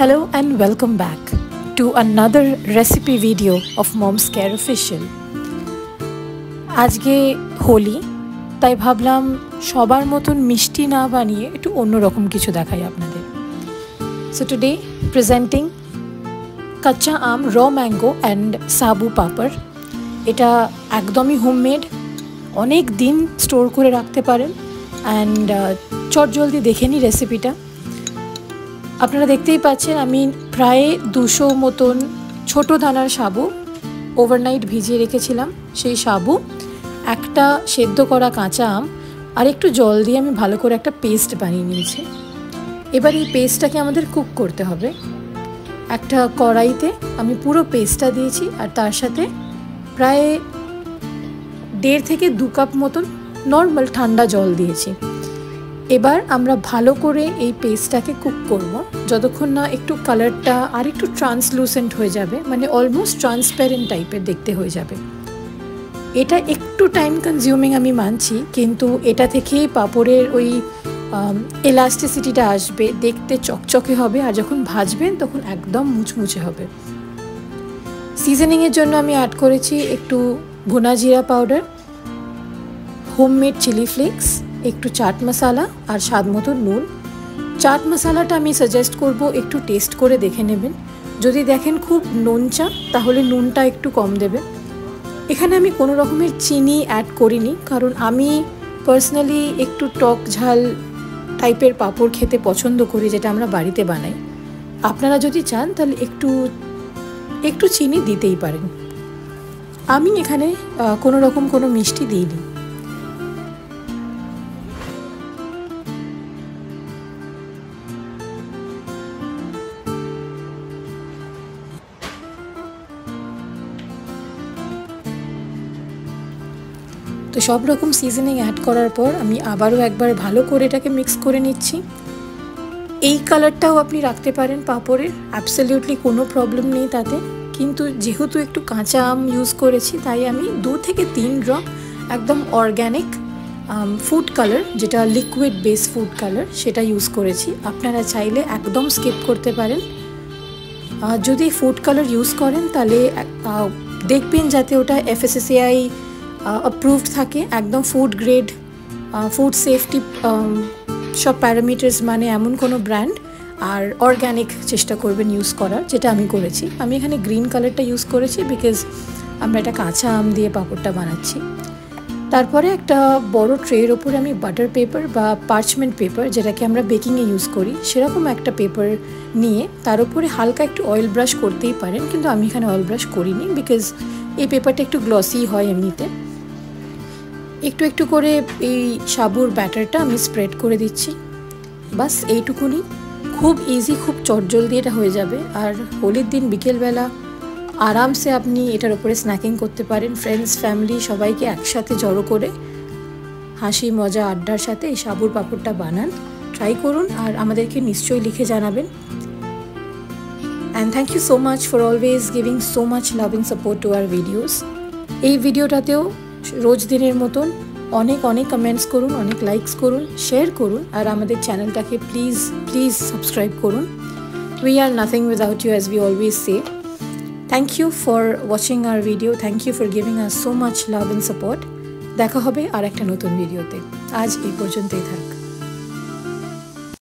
Hello and welcome back to another recipe video of Mom's Care Official. আজকে হোলি, তাই ভাবলাম সবার মতন মিষ্টি না বানিয়ে একটু অন্যরকম কিছু দেখাই আপনাদের। So today presenting কাঁচা আম, raw mango and সাবু পাপড়। এটা একদমই হোমমেড, অনেক দিন স্টোর করে রাখতে পারেন অ্যান্ড চটজলদি দেখে নিই রেসিপিটা। আপনারা দেখতেই পাচ্ছেন আমি প্রায় 200 মতন ছোট দানার সাবু ওভারনাইট ভিজিয়ে রেখেছিলাম। সেই সাবু, একটা সেদ্ধ করা কাঁচা আম আর একটু জল দিয়ে আমি ভালো করে একটা পেস্ট বানিয়ে নিয়েছি। এবার এই পেস্টটাকে আমাদের কুক করতে হবে। একটা কড়াইতে আমি পুরো পেস্টটা দিয়েছি আর তার সাথে প্রায় 1.5 থেকে 2 কাপ মতন নর্মাল ঠান্ডা জল দিয়েছি। এবার আমরা ভালো করে এই পেস্টটাকে কুক করব যতক্ষণ না একটু কালারটা আর একটু ট্রান্সলুসেন্ট হয়ে যাবে, মানে অলমোস্ট ট্রান্সপ্যারেন্ট টাইপের দেখতে হয়ে যাবে। এটা একটু টাইম কনজিউমিং আমি মানছি, কিন্তু এটা থেকেই পাঁপড়ের ওই এলাস্টিসিটিটা আসবে, দেখতে চকচকে হবে আর যখন ভাজবেন তখন একদম মুচমুচে হবে। সিজনিংয়ের জন্য আমি অ্যাড করেছি একটু ভুনা জিরা পাউডার, হোমমেড চিলি ফ্লেক্স, একটু চাট মশলা আর স্বাদ মতো নুন। চাট মশলাটা আমি সাজেস্ট করব একটু টেস্ট করে দেখে নেবেন। যদি দেখেন খুব নোনচা তাহলে নুনটা একটু কম দেবেন। এখানে আমি কোনো রকমের চিনি অ্যাড করিনি, কারণ আমি পার্সোনালি একটু টক ঝাল টাইপের পাঁপড় খেতে পছন্দ করি, যেটা আমরা বাড়িতে বানাই। আপনারা যদি চান তাহলে একটু চিনি দিতেই পারেন। আমি এখানে কোনো রকম কোনো মিষ্টি দিইনি। তো সব রকম সিজনিং অ্যাড করার পর আমি আবারও একবার ভালো করে এটাকে মিক্স করে নিচ্ছি। এই কালারটাও আপনি রাখতে পারেন পাঁপড়ের, অ্যাবসলিউটলি কোনো প্রবলেম নেই তাতে, কিন্তু যেহেতু একটু কাঁচা আম ইউজ করেছি তাই আমি 2 থেকে 3 ড্রপ একদম অর্গ্যানিক ফুড কালার, যেটা লিকুইড বেস ফুড কালার, সেটা ইউজ করেছি। আপনারা চাইলে একদম স্কিপ করতে পারেন। যদি ফুড কালার ইউজ করেন তাহলে দেখবেন যাতে ওটা FSSAI অ্যাপ্রুভড থাকে, একদম ফুড গ্রেড, ফুড সেফটি সব প্যারামিটার্স মানে এমন কোনো ব্র্যান্ড, আর অর্গ্যানিক চেষ্টা করবেন ইউজ করার, যেটা আমি করেছি। আমি এখানে গ্রিন কালারটা ইউজ করেছি বিকজ আমরা এটা কাঁচা আম দিয়ে পাঁপড়টা বানাচ্ছি। তারপরে একটা বড় ট্রের ওপরে আমি বাটার পেপার বা পার্চমেন্ট পেপার, যেটাকে আমরা বেকিংয়ে ইউজ করি, সেরকম একটা পেপার নিয়ে তার উপরে হালকা একটু অয়েল ব্রাশ করতেই পারেন, কিন্তু আমি এখানে অয়েল ব্রাশ করিনি বিকজ এই পেপারটা একটু গ্লসি হয় এমনিতে। একটু একটু করে এই সাবুর ব্যাটারটা আমি স্প্রেড করে দিচ্ছি। বাস এইটুকুনি, খুব ইজি, খুব চটজলদি এটা হয়ে যাবে। আর হোলির দিন বিকেলবেলা আরামসে আপনি এটার উপরে স্ন্যাকিং করতে পারেন। ফ্রেন্ডস, ফ্যামিলি সবাইকে একসাথে জড়ো করে হাসি মজা আড্ডার সাথে এই সাবুর পাঁপড়টা বানান, ট্রাই করুন আর আমাদেরকে নিশ্চয়ই লিখে জানাবেন। And thank you so much for always giving so much love and support to our videos. এই ভিডিওটাতেও রোজ দিনের মতন অনেক অনেক কমেন্টস করুন, অনেক লাইকস করুন, শেয়ার করুন আর আমাদের চ্যানেলটাকে প্লিজ সাবস্ক্রাইব করুন। We are nothing without you, as we always say. Thank you for watching our video, thank you for giving us so much love and support. দেখা হবে আর একটা নতুন ভিডিওতে। আজ এই পর্যন্তই থাক।